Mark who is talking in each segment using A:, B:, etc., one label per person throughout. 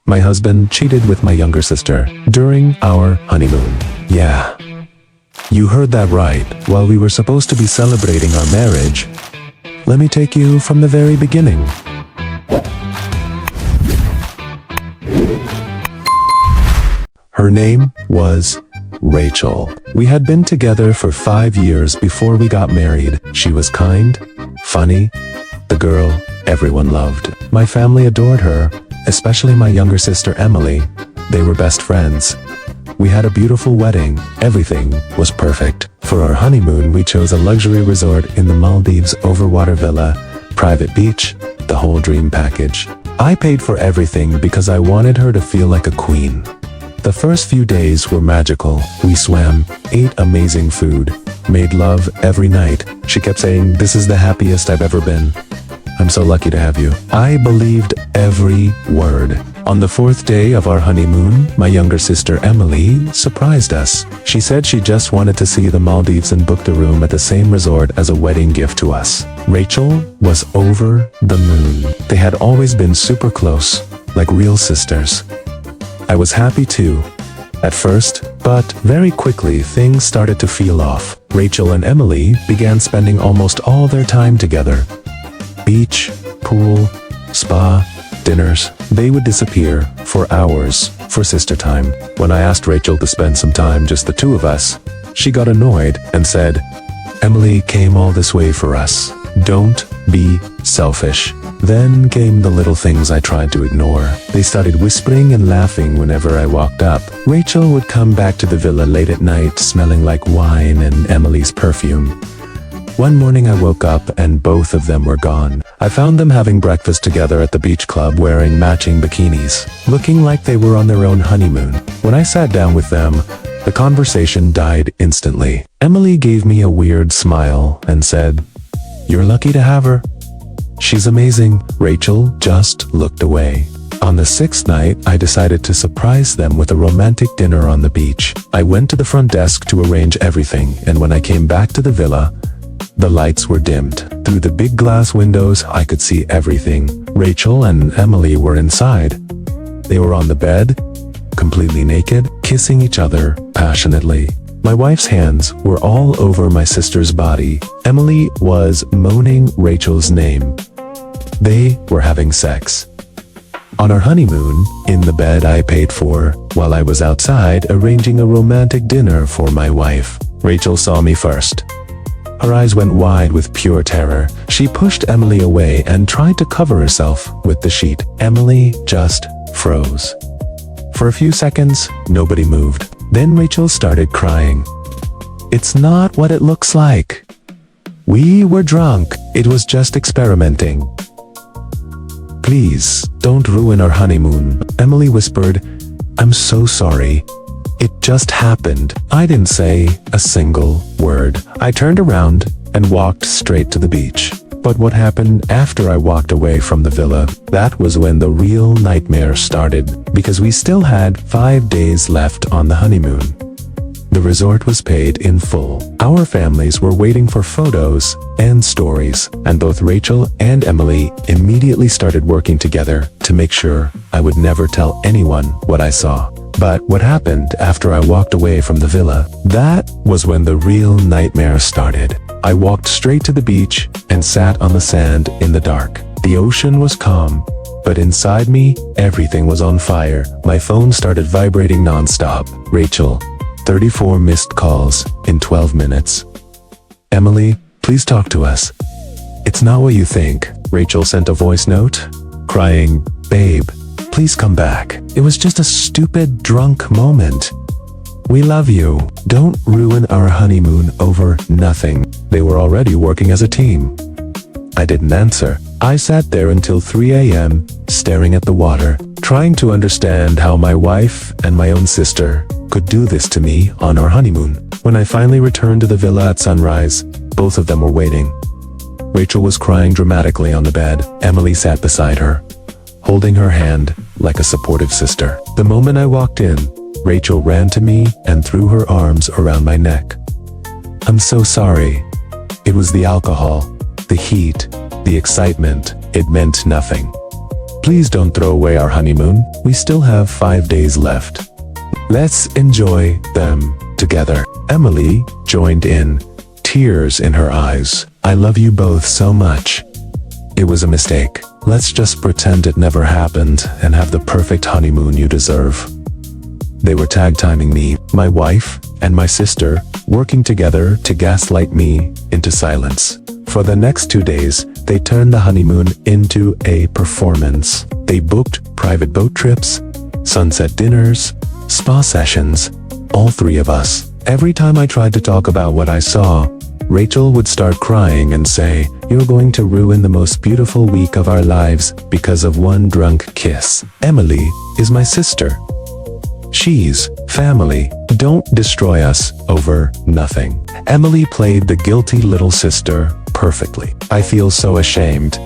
A: My husband cheated with my younger sister during our honeymoon. Yeah. You heard that right. While we were supposed to be celebrating our marriage, let me take you from the very beginning. Her name was Rachel. We had been together for 5 years before we got married. She was kind, funny, the girl everyone loved. My family adored her, especially my younger sister Emily. They were best friends. We had a beautiful wedding. Everything was perfect. For our honeymoon, we chose a luxury resort in the Maldives overwater villa, private beach, the whole dream package. I paid for everything because I wanted her to feel like a queen. The first few days were magical. We swam, ate amazing food, made love every night. She kept saying, "This is the happiest I've ever been. I'm so lucky to have you." I believed every word. On the 4th day of our honeymoon, my younger sister Emily surprised us. She said she just wanted to see the Maldives and booked a room at the same resort as a wedding gift to us. Rachel was over the moon. They had always been super close, like real sisters. I was happy too, at first, but very quickly things started to feel off. Rachel and Emily began spending almost all their time together. Beach, pool, spa, dinners. They would disappear for hours for sister time. When I asked Rachel to spend some time, just the two of us, she got annoyed and said, "Emily came all this way for us. Don't be selfish." Then came the little things I tried to ignore. They started whispering and laughing whenever I walked up. Rachel would come back to the villa late at night, smelling like wine and Emily's perfume. One morning I woke up and both of them were gone. I found them having breakfast together at the beach club wearing matching bikinis, looking like they were on their own honeymoon. When I sat down with them, the conversation died instantly. Emily gave me a weird smile and said, "You're lucky to have her. She's amazing." Rachel just looked away. On the 6th night, I decided to surprise them with a romantic dinner on the beach. I went to the front desk to arrange everything, and when I came back to the villa, the lights were dimmed. Through the big glass windows, I could see everything. Rachel and Emily were inside. They were on the bed, completely naked, kissing each other passionately. My wife's hands were all over my sister's body. Emily was moaning Rachel's name. They were having sex. On our honeymoon, in the bed I paid for, while I was outside arranging a romantic dinner for my wife. Rachel saw me first. Her eyes went wide with pure terror. She pushed Emily away and tried to cover herself with the sheet. Emily just froze. For a few seconds, nobody moved. Then Rachel started crying. "It's not what it looks like. We were drunk. It was just experimenting. Please, don't ruin our honeymoon." Emily whispered, "I'm so sorry. It just happened." I didn't say a single word. I turned around and walked straight to the beach. But what happened after I walked away from the villa, that was when the real nightmare started, because we still had 5 days left on the honeymoon. The resort was paid in full. Our families were waiting for photos and stories, and both Rachel and Emily immediately started working together to make sure I would never tell anyone what I saw. But what happened after I walked away from the villa, that was when the real nightmare started. I walked straight to the beach and sat on the sand in the dark. The ocean was calm, but inside me, everything was on fire. My phone started vibrating nonstop. Rachel, 34 missed calls in 12 minutes. Emily, please talk to us. It's not what you think. Rachel sent a voice note, crying, "Babe, please come back. It was just a stupid drunk moment. We love you. Don't ruin our honeymoon over nothing." They were already working as a team. I didn't answer. I sat there until 3 a.m., staring at the water, trying to understand how my wife and my own sister could do this to me on our honeymoon. When I finally returned to the villa at sunrise, both of them were waiting. Rachel was crying dramatically on the bed. Emily sat beside her, holding her hand like a supportive sister. The moment I walked in, Rachel ran to me and threw her arms around my neck. "I'm so sorry. It was the alcohol, the heat, the excitement. It meant nothing. Please don't throw away our honeymoon. We still have 5 days left. Let's enjoy them together. Emily joined in, tears in her eyes. I love you both so much. It was a mistake. Let's just pretend it never happened and have the perfect honeymoon you deserve. They were tag-timing me, my wife, and my sister, working together to gaslight me into silence. For the next 2 days, they turned the honeymoon into a performance. They booked private boat trips, sunset dinners, spa sessions, all 3 of us. Every time I tried to talk about what I saw, Rachel would start crying and say, "You're going to ruin the most beautiful week of our lives because of one drunk kiss." Emily is my sister. She's family. Don't destroy us over nothing. Emily played the guilty little sister perfectly. I feel so ashamed.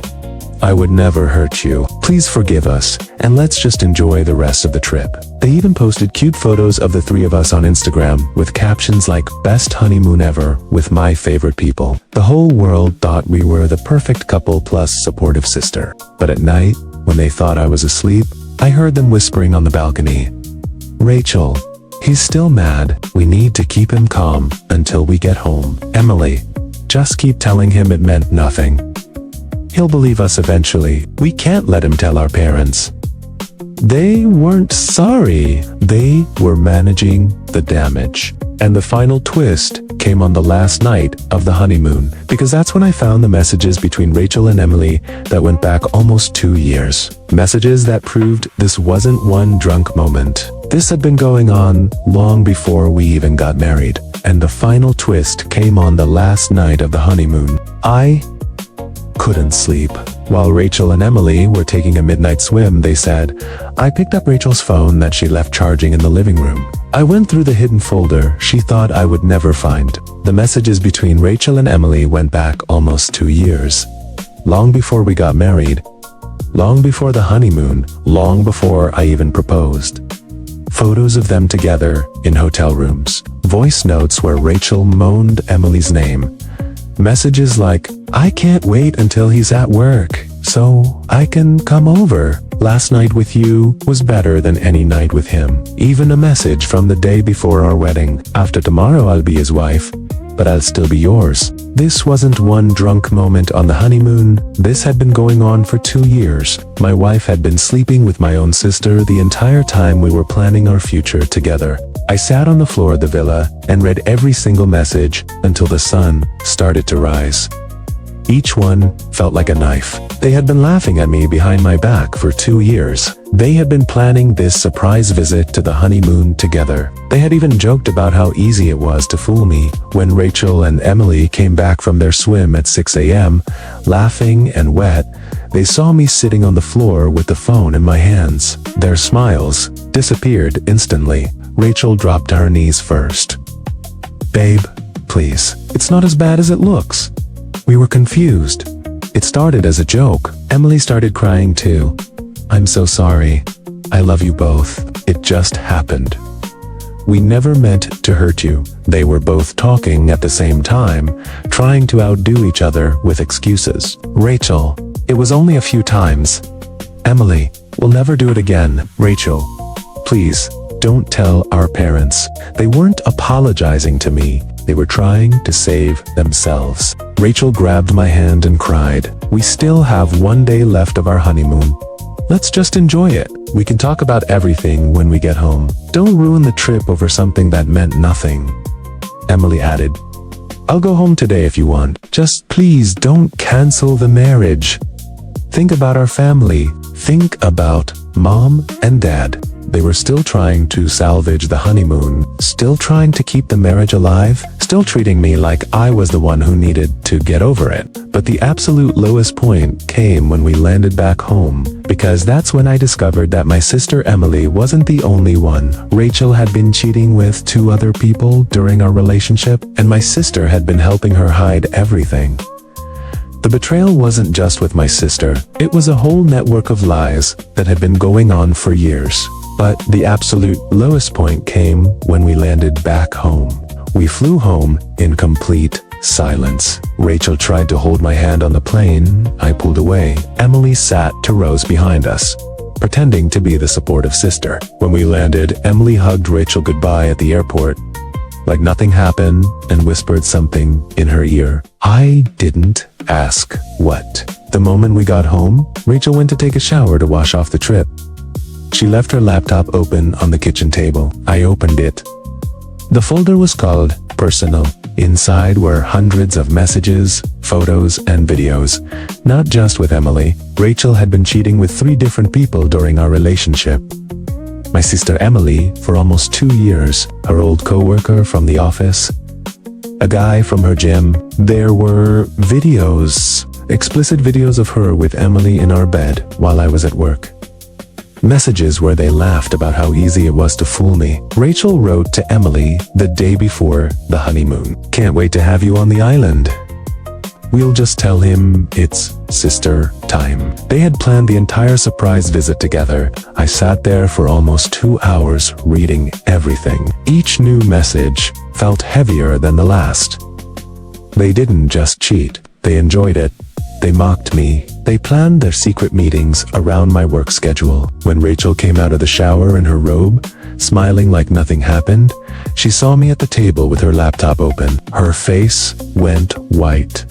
A: I would never hurt you. Please forgive us, and let's just enjoy the rest of the trip. They even posted cute photos of the 3 of us on Instagram with captions like "Best honeymoon ever with my favorite people." The whole world thought we were the perfect couple plus supportive sister. But at night, when they thought I was asleep, I heard them whispering on the balcony, "Rachel, he's still mad. We need to keep him calm until we get home. Emily, just keep telling him it meant nothing. He'll believe us eventually. We can't let him tell our parents." They weren't sorry. They were managing the damage. And the final twist came on the last night of the honeymoon, because that's when I found the messages between Rachel and Emily that went back almost 2 years. Messages that proved this wasn't one drunk moment. This had been going on long before we even got married. And the final twist came on the last night of the honeymoon. I couldn't sleep. While Rachel and Emily were taking a midnight swim, they said, I picked up Rachel's phone that she left charging in the living room. I went through the hidden folder she thought I would never find. The messages between Rachel and Emily went back almost 2 years. Long before we got married. Long before the honeymoon. Long before I even proposed. Photos of them together in hotel rooms. Voice notes where Rachel moaned Emily's name. Messages like, I can't wait until he's at work, so I can come over. Last night with you was better than any night with him. Even a message from the day before our wedding. After tomorrow I'll be his wife, but I'll still be yours. This wasn't one drunk moment on the honeymoon. This had been going on for 2 years. My wife had been sleeping with my own sister the entire time we were planning our future together. I sat on the floor of the villa and read every single message until the sun started to rise. Each one felt like a knife. They had been laughing at me behind my back for 2 years. They had been planning this surprise visit to the honeymoon together. They had even joked about how easy it was to fool me when Rachel and Emily came back from their swim at 6 a.m., laughing and wet. They saw me sitting on the floor with the phone in my hands. Their smiles disappeared instantly. Rachel dropped to her knees first. Babe, please. It's not as bad as it looks. We were confused. It started as a joke. Emily started crying too. I'm so sorry. I love you both. It just happened. We never meant to hurt you. They were both talking at the same time, trying to outdo each other with excuses. Rachel, it was only a few times. Emily, we'll never do it again. Rachel, please, don't tell our parents. They weren't apologizing to me. They were trying to save themselves. Rachel grabbed my hand and cried. We still have 1 day left of our honeymoon. Let's just enjoy it. We can talk about everything when we get home. Don't ruin the trip over something that meant nothing. Emily added, I'll go home today if you want. Just please don't cancel the marriage. Think about our family. Think about Mom and Dad. They were still trying to salvage the honeymoon, still trying to keep the marriage alive, still treating me like I was the one who needed to get over it. But the absolute lowest point came when we landed back home, because that's when I discovered that my sister Emily wasn't the only one. Rachel had been cheating with 2 other people during our relationship, and my sister had been helping her hide everything. The betrayal wasn't just with my sister, it was a whole network of lies that had been going on for years. But the absolute lowest point came when we landed back home. We flew home in complete Silence. Rachel tried to hold my hand on the plane. I pulled away. Emily sat 2 rows behind us, pretending to be the supportive sister. When we landed, Emily hugged Rachel goodbye at the airport, like nothing happened, and whispered something in her ear. I didn't ask what. The moment we got home, Rachel went to take a shower to wash off the trip. She left her laptop open on the kitchen table. I opened it. The folder was called Personal. Inside were hundreds of messages, photos, and videos. Not just with Emily. Rachel had been cheating with 3 different people during our relationship. My sister Emily for almost 2 years, her old co-worker from the office, a guy from her gym. There were videos, explicit videos of her with Emily in our bed while I was at work. Messages where they laughed about how easy it was to fool me. Rachel wrote to Emily the day before the honeymoon. Can't wait to have you on the island. We'll just tell him it's sister time. They had planned the entire surprise visit together. I sat there for almost 2 hours reading everything. Each new message felt heavier than the last. They didn't just cheat. They enjoyed it. They mocked me. They planned their secret meetings around my work schedule. When Rachel came out of the shower in her robe, smiling like nothing happened, she saw me at the table with her laptop open. Her face went white.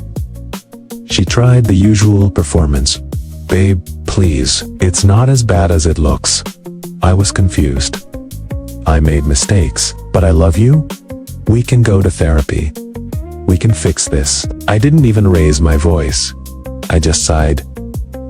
A: She tried the usual performance. Babe, please, it's not as bad as it looks. I was confused. I made mistakes, but I love you. We can go to therapy. We can fix this. I didn't even raise my voice. I just sighed.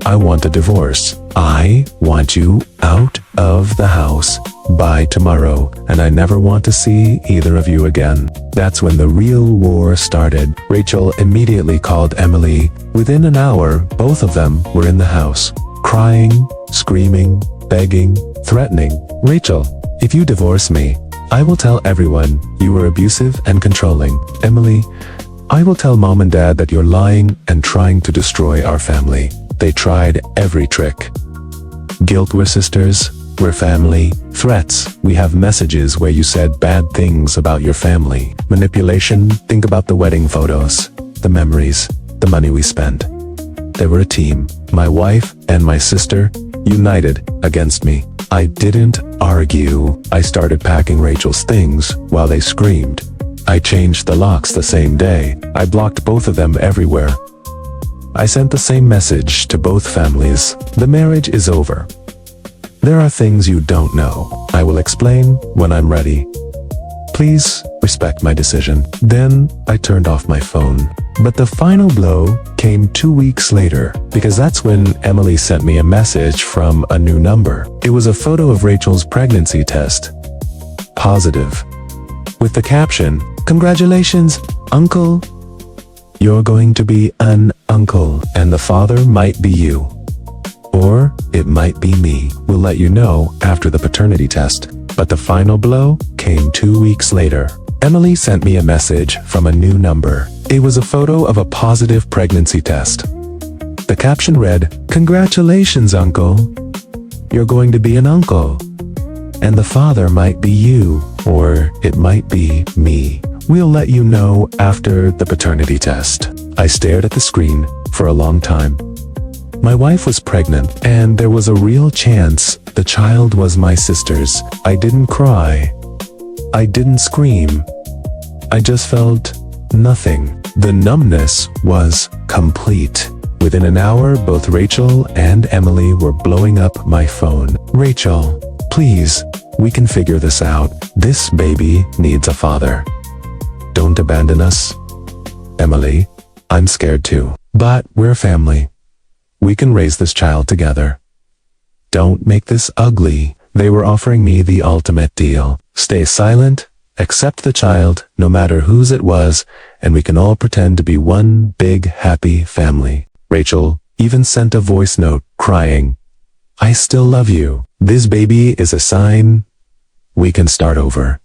A: I want a divorce. I want you out of the house by tomorrow, and I never want to see either of you again. That's when the real war started. Rachel immediately called Emily. Within an hour, both of them were in the house, crying, screaming, begging, threatening. Rachel, if you divorce me, I will tell everyone you were abusive and controlling. Emily, I will tell mom and dad that you're lying and trying to destroy our family. They tried every trick. Guilt, we're sisters, we're family. Threats, we have messages where you said bad things about your family. Manipulation, think about the wedding photos, the memories, the money we spent. They were a team. My wife and my sister united against me. I didn't argue. I started packing Rachel's things while they screamed. I changed the locks the same day. I blocked both of them everywhere. I sent the same message to both families. The marriage is over. There are things you don't know. I will explain when I'm ready. Please respect my decision. Then I turned off my phone. But the final blow came 2 weeks later, because that's when Emily sent me a message from a new number. It was a photo of Rachel's pregnancy test. Positive. With the caption, "Congratulations, uncle. You're going to be an uncle, and the father might be you. Or it might be me. We'll let you know after the paternity test." But the final blow came 2 weeks later. Emily sent me a message from a new number. It was a photo of a positive pregnancy test. The caption read, "Congratulations, uncle. You're going to be an uncle. And the father might be you, or it might be me. We'll let you know after the paternity test." I stared at the screen for a long time. My wife was pregnant, and there was a real chance the child was my sister's. I didn't cry. I didn't scream. I just felt nothing. The numbness was complete. Within an hour, both Rachel and Emily were blowing up my phone. "Rachel, please, we can figure this out. This baby needs a father. Don't abandon us. Emily, I'm scared too. But we're family. We can raise this child together. Don't make this ugly." They were offering me the ultimate deal. Stay silent, accept the child, no matter whose it was, and we can all pretend to be one big happy family. Rachel even sent a voice note, crying, "I still love you. This baby is a sign we can start over.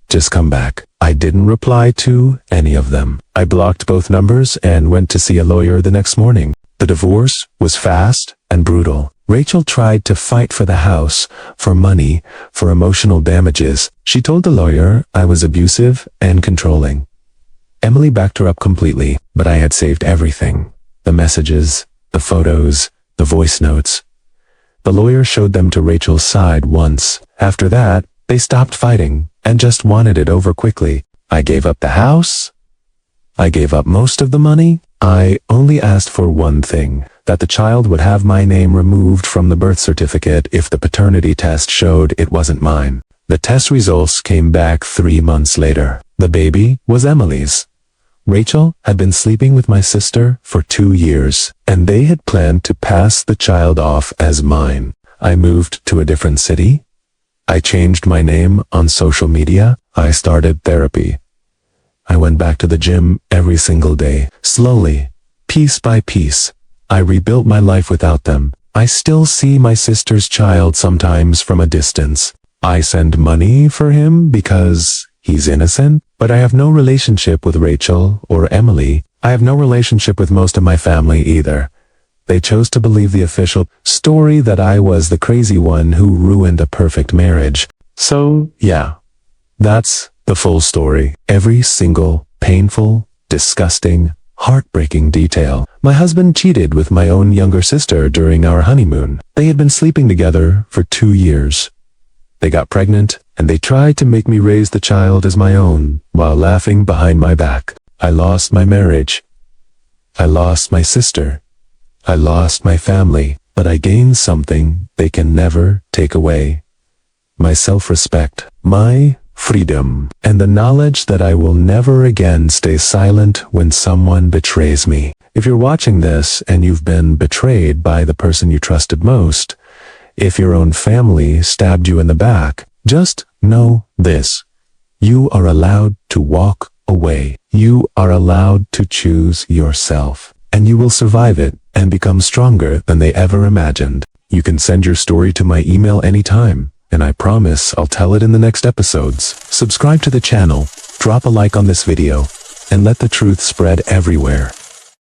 A: Just come back." I didn't reply to any of them. I blocked both numbers and went to see a lawyer the next morning. The divorce was fast and brutal. Rachel tried to fight for the house, for money, for emotional damages. She told the lawyer I was abusive and controlling. Emily backed her up completely, but I had saved everything. The messages, the photos, the voice notes. The lawyer showed them to Rachel's side once. After that, they stopped fighting and just wanted it over quickly. I gave up the house. I gave up most of the money. I only asked for one thing, that the child would have my name removed from the birth certificate if the paternity test showed it wasn't mine. The test results came back 3 months later. The baby was Emily's. Rachel had been sleeping with my sister for 2 years, and they had planned to pass the child off as mine. I moved to a different city. I changed my name on social media. I started therapy. I went back to the gym every single day. Slowly, piece by piece, I rebuilt my life without them. I still see my sister's child sometimes from a distance. I send money for him because he's innocent, but I have no relationship with Rachel or Emily. I have no relationship with most of my family either. They chose to believe the official story that I was the crazy one who ruined a perfect marriage. So, yeah, that's the full story. Every single painful, disgusting, heartbreaking detail. My husband cheated with my own younger sister during our honeymoon. They had been sleeping together for 2 years. They got pregnant, and they tried to make me raise the child as my own, while laughing behind my back. I lost my marriage. I lost my sister. I lost my family, but I gained something they can never take away. My self-respect, my freedom, and the knowledge that I will never again stay silent when someone betrays me. If you're watching this and you've been betrayed by the person you trusted most, if your own family stabbed you in the back, just know this. You are allowed to walk away. You are allowed to choose yourself, and you will survive it and become stronger than they ever imagined. You can send your story to my email anytime, and I promise I'll tell it in the next episodes. Subscribe to the channel, drop a like on this video, and let the truth spread everywhere.